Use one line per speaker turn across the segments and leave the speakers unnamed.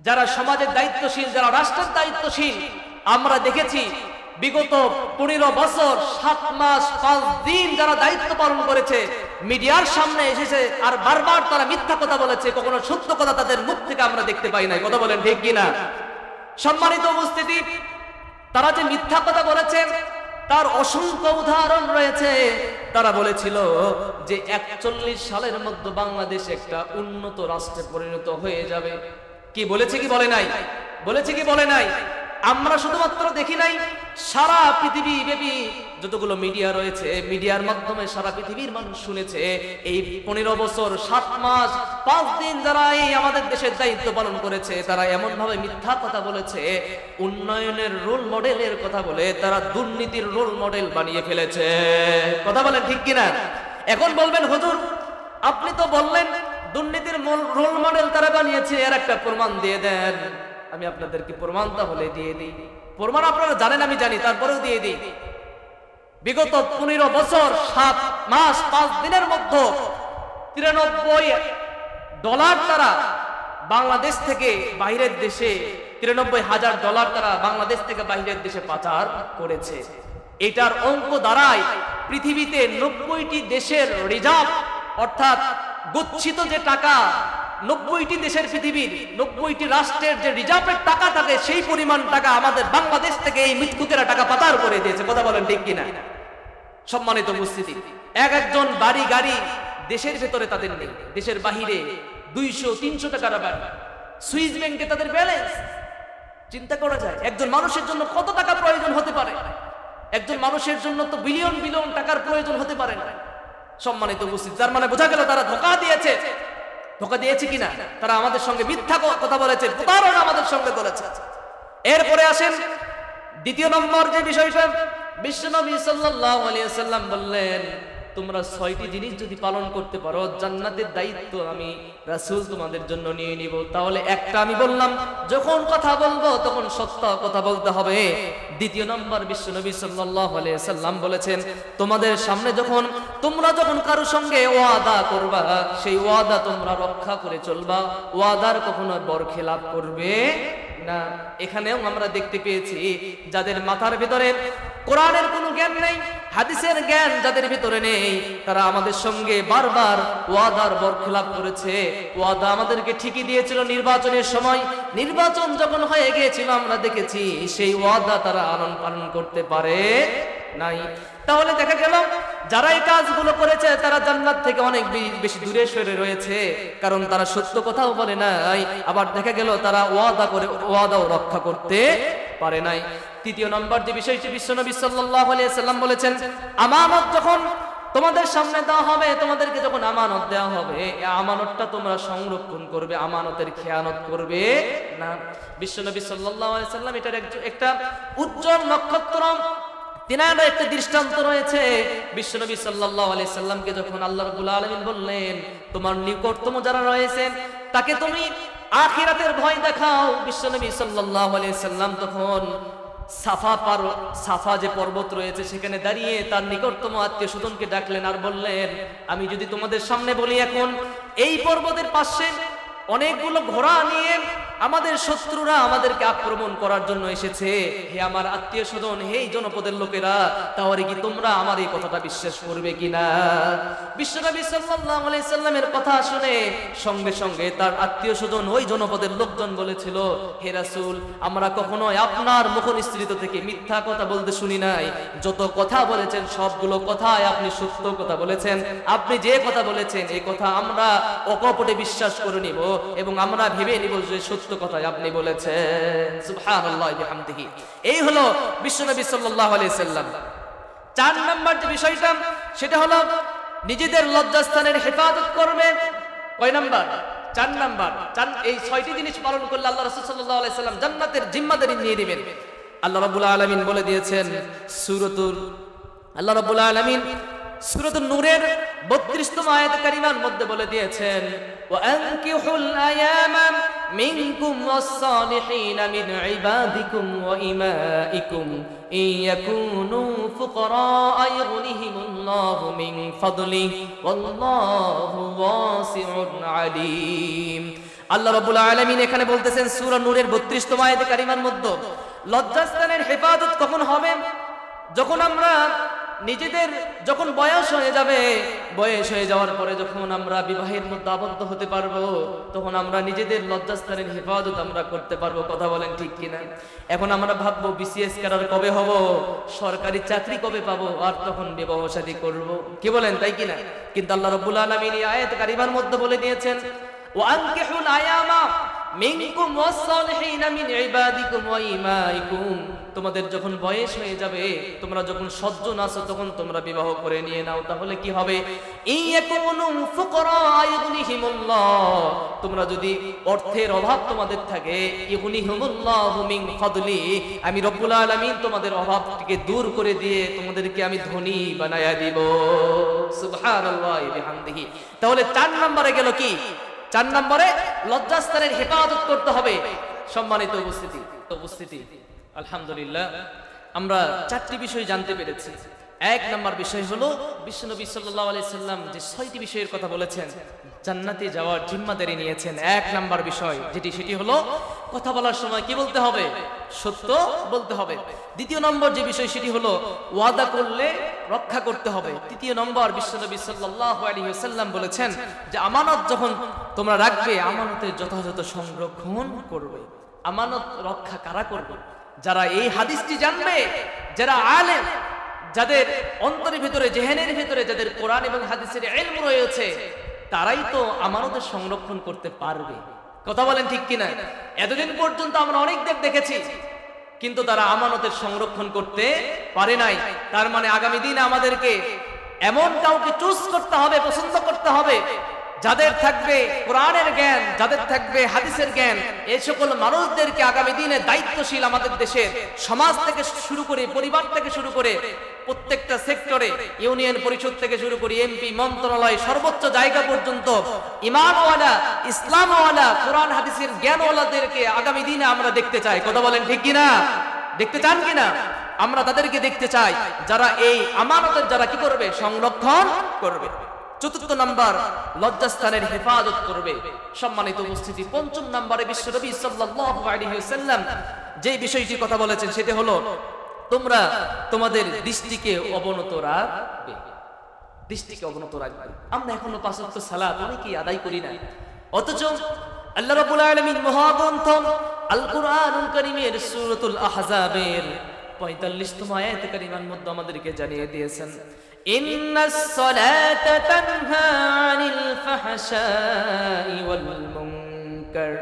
যারা সমাজের দায়িত্বশীল, যারা রাষ্ট্রের দায়িত্বশীল, আমরা দেখেছি বিগত 15 বছর 7 মাস 5 দিন যারা দায়িত্ব পালন করেছে, মিডিয়ার সামনে এসেছে আর বারবার তারা মিথ্যা কথা বলেছে, কখনো সত্য কথা তাদের মুখ থেকে আমরা দেখতে পাই নাই। কথা বলেন ঠিক কিনা? সম্মানিত উপস্থিতি, তারা যে মিথ্যা কথা বলেছেন তার অসংখ্য উদাহরণ রয়েছে। তারা বলেছিল যে 41 সালের মধ্যে বাংলাদেশ একটা উন্নত রাষ্ট্রে পরিণত হয়ে যাবে। কি বলেছে কি বলে নাই? বলেছে কি বলে নাই? আমরা শুধুমাত্র দেখি নাই, সারা পৃথিবী ব্যাপী যতগুলো মিডিয়া রয়েছে, মিডিয়ার মাধ্যমে সারা পৃথিবীর মানুষ শুনেছে এই 15 বছর 7 মাস 5 দিন যারা এই আমাদের দেশের দায়িত্ব পালন করেছে, তারা এমন ভাবে মিথ্যা কথা বলেছে, উন্নয়নের রোল মডেলের কথা বলে তারা দুর্নীতির রোল মডেল বানিয়ে ফেলেছে। কথা বলেন ঠিক কিনা? এখন বলবেন হুজুর আপনি তো বললেন দুর্নীতির রোল মডেল তারা বানিয়েছে, এর একটা প্রমাণ দিয়ে দেন। আমি আপনাদেরকে প্রমাণ তাহলে দিয়ে দিই। প্রমাণ আপনারা জানেন, আমি জানি, তারপরেও দিয়ে দিই। বিগত 15 বছর 7 মাস 5 দিনের মধ্যে $93 তারা বাংলাদেশ থেকে বাইরের দেশে, $93,000 তারা বাংলাদেশ থেকে বাইরের দেশে পাচার করেছে। এটার অঙ্ক দাঁড়ায় পৃথিবীতে 90টি দেশের রিজার্ভ, অর্থাৎ গচ্ছিত যে টাকা 90টি দেশের, পৃথিবীর 90টি রাষ্ট্রের যে রিজার্ভের টাকা থাকে, সেই পরিমাণ টাকা আমাদের বাংলাদেশ থেকে এই মিথ্যুকেরা টাকা পাচার করে দিয়েছে। কথা বলেন ঠিক কিনা? সম্মানিত উপস্থিতি, একজন বাড়ি গাড়ি দেশের ভেতরে তাদের নেই, দেশের বাহিরে 200-300 টাকার বাড়ি, সুইস ব্যাংকে তাদের ব্যালেন্স। চিন্তা করা যায় একজন মানুষের জন্য কত টাকা প্রয়োজন হতে পারে? একজন মানুষের জন্য তো বিলিয়ন বিলিয়ন টাকার প্রয়োজন হতে পারে না। সম্মানিত উপস্থিতি, তার মানে বোঝা গেল তারা ধোঁকা দিয়েছে। ধোঁকা দিয়েছে কিনা? তারা আমাদের সঙ্গে মিথ্যা কথা বলেছে, প্রতারণা আমাদের সঙ্গে করেছে। এরপরে আসেন দ্বিতীয় নম্বর যে বিষয়টা, বিশ্বনবী সাল্লাল্লাহু আলাইহি ওয়াসাল্লাম বললেন তোমরা 6টি জিনিস যদি পালন করতে পারো, জান্নাতের দায়িত্ব আমি রাসূল তোমাদের জন্য নিয়ে নিব। তাহলে একটা আমি বললাম, যখন কথা বলবো তখন সত্য কথা বলতে হবে। দ্বিতীয় নম্বর, বিশ্বনবী সাল্লাল্লাহু আলাইহি ওয়াসাল্লাম বলেছেন তোমাদের সামনে তোমরা যখন কারো সঙ্গে ওয়াদা করবা, সেই ওয়াদা তোমরা রক্ষা করে চলবা, ওয়াদার কখনো বরখেলাপ করবে না। এখানেও আমরা দেখতে পেয়েছি যাদের মাথার ভিতরে কোরআনের কোনো জ্ঞান নেই, হাদিসের জ্ঞান যাদের ভিতরে নেই, তারা আমাদের সঙ্গে বারবার ওয়াদার বরখেলাপ করেছে। ওয়াদা আমাদেরকে ঠিকই দিয়েছিল নির্বাচনের সময়, নির্বাচন যখন হয়ে গিয়েছিল আমরা দেখেছি সেই ওয়াদা তারা পালন করতে পারে নাই। তাহলে দেখা গেল যারা এই কাজগুলো করেছে তারা জান্নাত থেকে অনেক বেশি দূরে সরে রয়েছে, কারণ তারা সত্য কথাও বলে নাই, আবার দেখা গেল তারা ওয়াদাও রক্ষা করতে পারে নাই। তৃতীয় নম্বর যে বিষয়টি বিশ্বনবী সাল্লাল্লাহু আলাইহি ওয়াসাল্লাম বলেছেন, আমানত যখন তোমাদের সামনে দেওয়া হবে, তোমাদেরকে যখন আমানত দেওয়া হবে, এই আমানতটা তোমরা সংরক্ষণ করবে, আমানতের খেয়ানত করবে না। বিশ্বনবী সাল্লাল্লাহু আলাইহি ওয়াসাল্লাম এটার একটা উজ্জ্বল নক্ষত্র, তিনার একটা দৃষ্টান্ত রয়েছে। বিশ্বনবী সাল্লাল্লাহু আলাইহি সাল্লামকে যখন আল্লাহ রাব্বুল আলামিন বললেন তোমার নিকটতম যারা রয়েছে তাকে তুমি আখিরাতের ভয় দেখাও, বিশ্বনবী সাল্লাল্লাহু আলাইহি সাল্লাম তখন সাফা যে পর্বত রয়েছে সেখানে দাঁড়িয়ে তার নিকটতম আত্মীয় স্বজনকে ডাকলেন আর বললেন আমি যদি তোমাদের সামনে বলি, এখন এই পর্বতের পাশে অনেকগুলো ঘোড়া নিয়ে আমাদের শত্রুরা আমাদেরকে আক্রমণ করার জন্য এসেছে, হে আমার আত্মীয় স্বজন, হে জনপদের লোকেরা, তাহলে কি তোমরা আমার এই কথাটা বিশ্বাস করবে কিনা? বিশ্বনবী সাল্লাল্লাহু আলাইহি সাল্লামের কথা শুনে সঙ্গে সঙ্গে তার আত্মীয় স্বজন, ওই জনপদের লোকজন বলেছিল, হে রাসূল, আমরা কখনোই আপনার মুখনিসৃত থেকে মিথ্যা কথা বলতে শুনি নাই, যত কথা বলেছেন সবগুলো কথাই আপনি সত্য কথা বলেছেন, আপনি যে কথা বলেছেন এই কথা আমরা অকপটে বিশ্বাস করে নিব এবং আমরা ভেবে নিব যে সত্য কথাই আপনি বলেছেন। সুবহানাল্লাহি বিহামদিহি। এই হলো বিশ্বনবী সাল্লাল্লাহু আলাইহি সাল্লাম। 4 নম্বর যে বিষয়টা সেটা হলো নিজেদের লজ্জাস্থানের হেফাজত করবে। কয় নাম্বার? 4 নাম্বার। এই 6টি জিনিস পালন করলে আল্লাহ রাসূল সাল্লাল্লাহু আলাইহি সাল্লাম জান্নাতের জিম্মাদারি নিয়ে নেবেন। আল্লাহ রাব্বুল আলামিন বলে দিয়েছেন আল্লাহ রাব্বুল আলামিন সূরাতুন নূরের 32তম আয়াত কারিমার মধ্যে বলে দিয়েছেন, ওয়া আনকিহুল আয়ামা মিনকুম ওয়াস-সালিহিনা মিন ইবাদিকুম ওয়া ইমাইকুম ইয়াকুনু ফুকারা ইউগনিহিমুল্লাহু মিন ফাদলিহি ওয়াল্লাহু ওয়াসিউন আলীম। আল্লাহ রাব্বুল আলামিন এখানে বলতেছেন সূরা নূরের 32তম আয়াতে কারিমার মধ্যে, লজ্জাস্থানের হেফাজত কখন হবে? যখন আমরা নিজেদের যখন বয়স হয়ে যাবে, বয়স হয়ে যাওয়ার পরে যখন আমরা বিবাহের মধ্যে আবদ্ধ হতে পারবো, তখন আমরা নিজেদের লজ্জাস্থানের হেফাজত আমরা করতে পারবো। কথা বলেন ঠিক কিনা? এখন আমরা ভাববো বিসিএস ক্যাডার কবে হব, সরকারি চাকরি কবে পাবো, আর তখন বিবাহ শাদী করবো। কি বলেন, তাই কিনা? কিন্তু আল্লাহ রাব্বুল আলামিন এই আয়াত কারিমার মধ্যে বলে দিয়েছেন, ওয়ানকিহুল আয়ামা মিনকুম ওয়াস-সালিহিনা মিন ইবাদিকুম ওয়া ইমাইকুম, তোমাদের যখন বয়স হয়ে যাবে, তোমরা যখন সজ্জন আছো, তখন তোমরা বিবাহ করে নিয়ে নাও। তাহলে কি হবে? ইয়াকুনু ফুকরা ইগনিহিমুল্লাহ, তোমরা যদি অর্থের অভাব তোমাদের থাকে, ইগনিহিমুল্লাহু মিন ফাদলি, আমি রব্বুল আলামিন তোমাদের অভাবটিকে দূর করে দিয়ে তোমাদেরকে আমি ধনী বানায়া দিব। সুবহানাল্লাহি বিহামদিহি। তাহলে 4 নম্বরে গেল কি? 4 নম্বরে লজ্জাস্থানের হেফাজত করতে হবে। সম্মানিত উপস্থিতি, আলহামদুলিল্লাহ আমরা 4টি বিষয় জানতে পেরেছি। 1 নম্বর বিষয় হলো বিশ্বনবী সাল্লাল্লাহু আলাইহি সাল্লাম যে 6টি বিষয়ের কথা বলেছেন, জান্নাতে যাওয়ার জিম্মাদারি নিয়েছেন। 1 নম্বর বিষয় সেটি হলো কথা বলার সময় কি বলতে হবে? সত্য বলতে হবে। 2 নম্বর যে বিষয় সেটি হলো ওয়াদা করলে রক্ষা করতে হবে। 3 নম্বর বিশ্বনবী সাল্লাল্লাহু আলাইহি ওয়াসাল্লাম বলেছেন যে আমানত যখন তোমরা রাখবে, আমানতের যথাযথ সংরক্ষণ করবে। আমানত রক্ষা কারা করবে? যারা এই হাদিসটি জানবে, যারা আলেম, যাদের অন্তরের ভিতরে, জেহেনের ভিতরে যাদের কোরআন এবং হাদিসের ইলম রয়েছে, তারাই তো আমানতের সংরক্ষণ করতে পারবে। কথা বলেন ঠিক কিনা? এতদিন পর্যন্ত আমরা অনেকদের দেখেছি, কিন্তু তারা আমানতের সংরক্ষণ করতে পারে নাই। তার মানে আগামী দিনে আমাদেরকে এমন কাউকে চুজ করতে হবে, পছন্দ করতে হবে, যাদের থাকবে কোরআনের জ্ঞান, যাদের থাকবে হাদিসের জ্ঞান। এই সকল মানুষদেরকে আগামী দিনে দায়িত্বশীল আমাদের দেশের সমাজ থেকে শুরু করে, পরিবার থেকে শুরু করে, প্রত্যেকটা সেক্টরে, ইউনিয়ন পরিষদ থেকে শুরু করে এমপি, মন্ত্রণালয়, সর্বোচ্চ জায়গা পর্যন্ত ইমানওয়ালা, ইসলামওয়ালা, কোরআন হাদিসের জ্ঞানওয়ালাদেরকে আগামী দিনে আমরা দেখতে চাই। কথা বলেন ঠিক কিনা? দেখতে চান কিনা? আমরা তাদেরকে দেখতে চাই যারা এই আমানতের যারা কি করবে? সংরক্ষণ করবে। 4 নম্বর লজ্জাস্থানের হেফাজত করবে। সম্মানিত উপস্থিতি, 5 নম্বরে বিশ্বনবী সাল্লাল্লাহু আলাইহি ওয়াসাল্লাম যে বিষয়টির কথা বলেছেন সেটা হলো তোমরা তোমাদের দৃষ্টিকে অবনত রাখবে। দৃষ্টিকে অবনত রাখবে। আমরা এখনো 5 ওয়াক্ত সালাত অনেকেই আদায় করি না, অথচ আল্লাহ রাব্বুল আলামিন মহাগ্রন্থ আল কুরআনুল কারীমের সূরাতুল আহজাবের 45তম আয়াত কারিমার মধ্যে আমাদেরকে জানিয়ে দিয়েছেন, ইন্নাস সালাতা তানহা আনিল ফাহশাই ওয়াল মুনকার,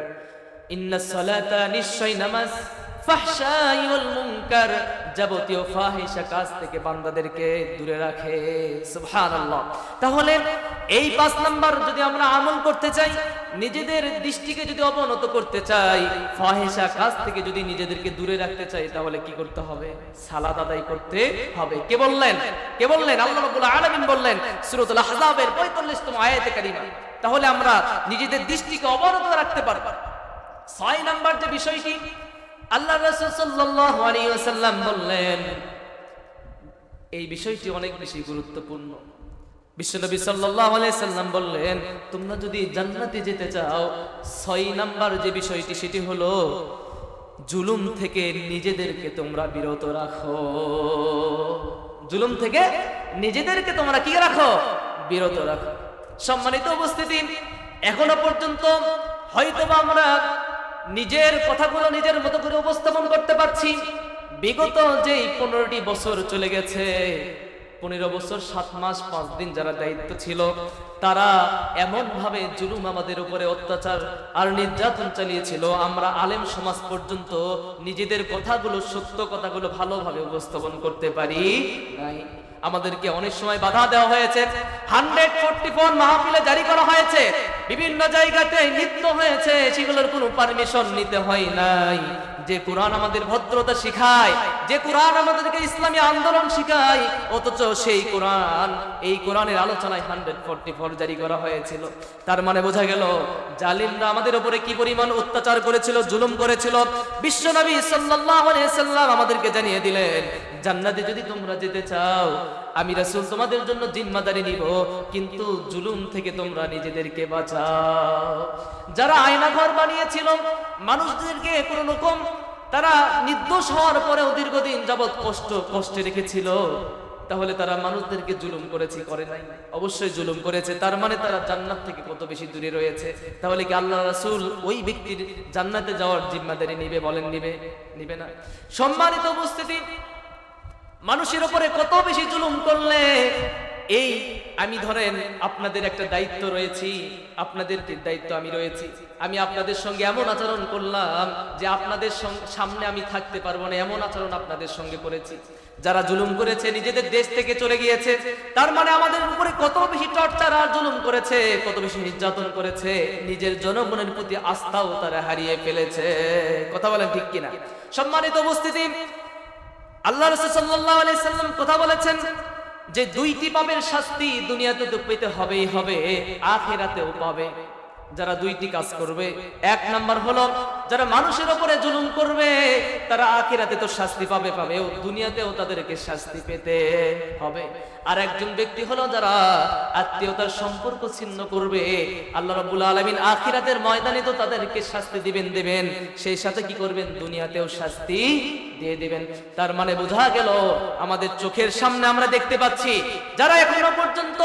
ইন্নাস সালাতা নিশ্চয় নামাজ ফাহশাই ওয়াল মুনকার, যাবতীয় ফাহিশা কাজ থেকে বান্দাদেরকে দূরে রাখে। সুবহানাল্লাহ। তাহলে এই 5 নাম্বার যদি আমরা আমল করতে চাই, নিজেদের দৃষ্টিকে যদি অবনত করতে চাই, ফাহিশা কাজ থেকে যদি নিজেদেরকে দূরে রাখতে চাই, তাহলে কি করতে হবে? সালাত আদায় করতে হবে। কে বললেন? আল্লাহ রাব্বুল আলামিন বললেন সূরাতুল আহজাবের 45তম আয়াতে কারিমা। তাহলে আমরা নিজেদের দৃষ্টিকে অবনত রাখতে পারব। 6 নাম্বার যে বিষয়টি আল্লাহ রাসূল সাল্লাল্লাহু আলাইহি ওয়াসাল্লাম বললেন, এই বিষয়টি অনেক বেশি গুরুত্বপূর্ণ। বিশ্বনবী সাল্লাল্লাহু আলাইহি ওয়াসাল্লাম বললেন, তোমরা যদি জান্নাতে যেতে চাও, 6 নাম্বার যে বিষয়টি সেটি হলো জুলুম থেকে নিজেদেরকে তোমরা বিরত রাখো। জুলুম থেকে নিজেদেরকে তোমরা কি রাখো? বিরত রাখো। সম্মানিত উপস্থিতি, এখনো পর্যন্ত হয়তোবা আমরা নিজের কথাগুলো নিজের মতো করে উপস্থাপন করতে পারছি। বিগত যেই 15টি বছর চলে গেছে, 15 বছর 7 মাস 5 দিন যারা দায়িত্ব ছিল, তারা এমন ভাবে জুলুম আমাদের উপরে অত্যাচার আর নির্যাতন চালিয়েছিল, আমরা আলেম সমাজ পর্যন্ত নিজেদের কথাগুলো, সত্য কথাগুলো ভালোভাবে উপস্থাপন করতে পারি নাই। আমাদেরকে অনেক সময় বাধা দেওয়া হয়েছে। 144 মাহফিলে জারি করা হয়েছে, বিভিন্ন জায়গাতে নৃত্য হয়েছে, সেগুলোর কোনো পারমিশন নিতে হয় নাই। যে কোরআন আমাদের ভদ্রতা শিখায়, যে কোরআন আমাদেরকে ইসলামী আন্দোলন শিখায়, অথচ সেই কোরআন, এই কোরআনের আলোচনায় 144 জারি করা হয়েছিল। তার মানে বোঝা গেল জালিমরা আমাদের উপরে কি পরিমাণ অত্যাচার করেছিল, জুলুম করেছিল। বিশ্বনবী সাল্লাল্লাহু আলাইহি ওয়াসাল্লাম আমাদেরকে জানিয়ে দিলেন, জান্নাতে যদি তোমরা যেতে চাও, আমি রাসূল তোমাদের জন্য জিম্মাদারি নিব, কিন্তু জুলুম থেকে তোমরা নিজেদেরকে বাঁচাও। যারা আয়নাঘর বানিয়েছিল, মানুষদেরকে কোনো রকম তারা নির্দোষ হওয়ার পরেও দীর্ঘদিন যাবৎ কষ্টে রেখেছিল, তাহলে তারা মানুষদেরকে জুলুম করেছে, করে নাই? অবশ্যই জুলুম করেছে। তার মানে তারা জান্নাত থেকে কত বেশি দূরে রয়েছে। তাহলে কি আল্লাহ রাসূল ওই ব্যক্তির জান্নাতে যাওয়ার জিম্মাদারি নিবে? বলেন নিবে না? সম্মানিত উপস্থিতি, মানুষের উপরে কত বেশি জুলুম করলে এই আমি ধরেন আপনাদের একটা দায়িত্ব রয়েছি, আপনাদের দায়িত্ব আমি রয়েছি, আমি আপনাদের সঙ্গে এমন আচরণ করলাম যে আপনাদের সামনে আমি থাকতে পারবো না, এমন আচরণ আপনাদের সঙ্গে করেছি। যারা জুলুম করেছে নিজেদের দেশ থেকে চলে গিয়েছে, তার মানে আমাদের উপরে কত বেশি টর্চার আর জুলুম করেছে, কত বেশি নির্যাতন করেছে, নিজের জনগণের প্রতি আস্থাও তারা হারিয়ে ফেলেছে। কথা বলেন ঠিক কিনা? সম্মানিত উপস্থিতি, আল্লাহ রাসূল সাল্লাল্লাহু আলাইহি সাল্লাম কথা বলেছেন যে দুইটি পাপের শাস্তি দুনিয়াতে তো পেতে হবেই হবে, আখিরাতেও পাবে। যারা দুইটি কাজ করবে, এক নাম্বার হলো যারা মানুষের উপরে জুলুম করবে, তারা আখিরাতে তো শাস্তি পাবে, দুনিয়াতেও তাদেরকে শাস্তি পেতে হবে। আর একজন ব্যক্তি হলো যারা আত্মীয়তার সম্পর্ক ছিন্ন করবে, আল্লাহ রাব্বুল আলামিন আখিরাতের ময়দানে তো তাদেরকে শাস্তি দিবেন, সেই সাথে কি করবেন? দুনিয়াতেও শাস্তি দিয়ে দিবেন। তার মানে বোঝা গেল আমাদের চোখের সামনে আমরা দেখতে পাচ্ছি যারা এখনো পর্যন্ত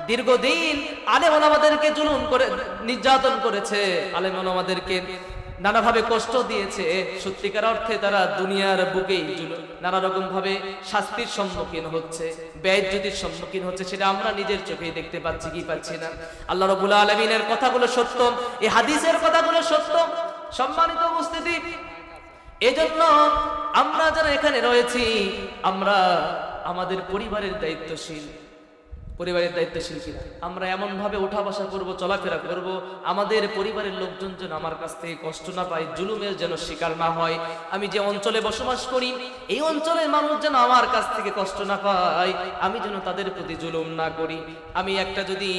দীর্ঘদিন আলেম ওলামাদেরকে জুলুম করে নির্যাতন করেছে, আলেম ওলামাদেরকে নানাভাবে কষ্ট দিয়েছে, সত্যিকার অর্থে তারা দুনিয়ার বুকেই নানা রকম ভাবে শাস্তির সম্মুখীন হচ্ছে, বেইজ্জতির সম্মুখীন হচ্ছে। সেটা আমরা নিজের চোখেই দেখতে পাচ্ছি কি পাচ্ছি না? আল্লাহ রাব্বুল আলামিনের কথাগুলো সত্য, এই হাদিসের কথাগুলো সত্য। সম্মানিত উপস্থিতি, এজন্য আমরা যারা এখানে রয়েছি, আমরা আমাদের পরিবারের দায়িত্বশীল কিনা? আমরা এমন ভাবে ওঠা বসা করবো, চলাফেরা করব, আমাদের পরিবারের লোকজন যেন আমার কাছ থেকে কষ্ট না পায়, জুলুমের যেন শিকার না হয়। আমি যে অঞ্চলে বসবাস করি, এই অঞ্চলের মানুষ যেন আমার কাছ থেকে কষ্ট না পায়, আমি যেন তাদের প্রতি জুলুম না করি। আমি একটা যদি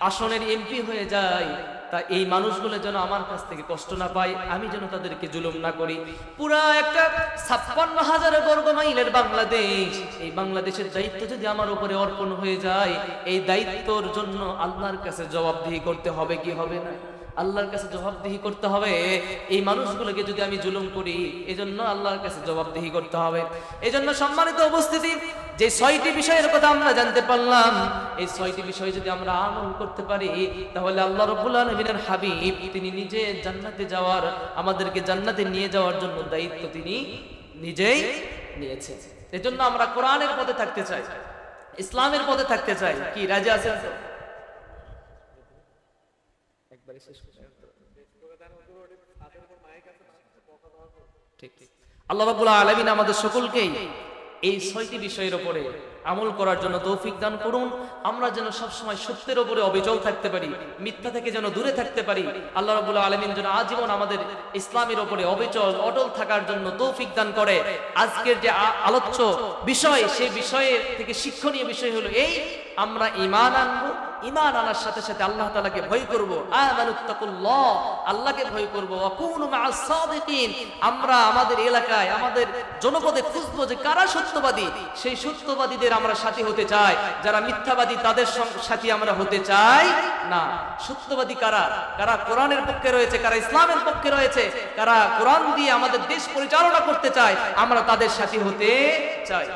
আসনের এমপি হয়ে যাই, তা এই মানুষগুলো যেন আমার কাছ থেকে কষ্ট না পায়, আমি যেন তাদেরকে জুলুম না করি। পুরা একটা ৫৬,০০০ বর্গ মাইলের বাংলাদেশ, এই বাংলাদেশের দায়িত্ব যদি আমার উপরে অর্পণ হয়ে যায়, এই দায়িত্বর জন্য আল্লাহর কাছে জবাবদিহি করতে হবে কি হবে না? আল্লাহর কাছে জবাবদিহি করতে হবে। এই মানুষগুলোকে যদি আমি জুলুম করি, এজন্য আল্লাহর কাছে জবাবদিহি করতে হবে। এজন্য সম্মানিত উপস্থিতি, যে ৬টি বিষয়ের কথা আমরা জানতে পারলাম, এই ৬টি বিষয় যদি আমরা আমল করতে পারি, তাহলে আল্লাহ রাব্বুল আলামিনের হাবিব তিনি নিজে জান্নাতে যাওয়ার, আমাদেরকে জান্নাতে নিয়ে যাওয়ার জন্য দায়িত্ব তিনি নিজেই নিয়েছেন। এজন্য আমরা কোরআনের পথে থাকতে চাই, ইসলামের পথে থাকতে চাই। কি রাজি আছেন? আল্লাহ রাব্বুল আলামিন আমাদের সকলকেই এই ৬টি বিষয়ের উপরে আমল করার জন্য তৌফিক দান করুন। আমরা যেন সবসময় সত্যের উপরে অবিচল থাকতে পারি, মিথ্যা থেকে যেন দূরে থাকতে পারি। আল্লাহ রাব্বুল আলামিন যেন আজীবন আমাদের ইসলামের উপরে অবিচল অটল থাকার জন্য তৌফিক দান করে। আজকের যে আলোচ্য বিষয়, সেই বিষয়ের থেকে শিক্ষণীয় বিষয় হলো এই, আমরা ঈমান আনবো, ঈমান আনার সাথে সাথে আল্লাহ তাআলাকে ভয় করব, আমানুত্তাকুল্লাহ, আল্লাহকে ভয় করব, ওয়া কুনু মা'আস সাদিকিন। আমরা আমাদের এলাকায়, আমাদের জনপদে খুঁজবো যে কারা সত্যবাদী, সেই সত্যবাদীদের আমরা সাথী হতে চাই। যারা মিথ্যাবাদী তাদের সাথী আমরা হতে চাই না। সত্যবাদী কারা? কারা কোরআনের পক্ষে রয়েছে, কারা ইসলামের পক্ষে রয়েছে, কারা কোরআন দিয়ে আমাদের দেশ পরিচালনা করতে চায়, আমরা তাদের সাথী হতে চাই।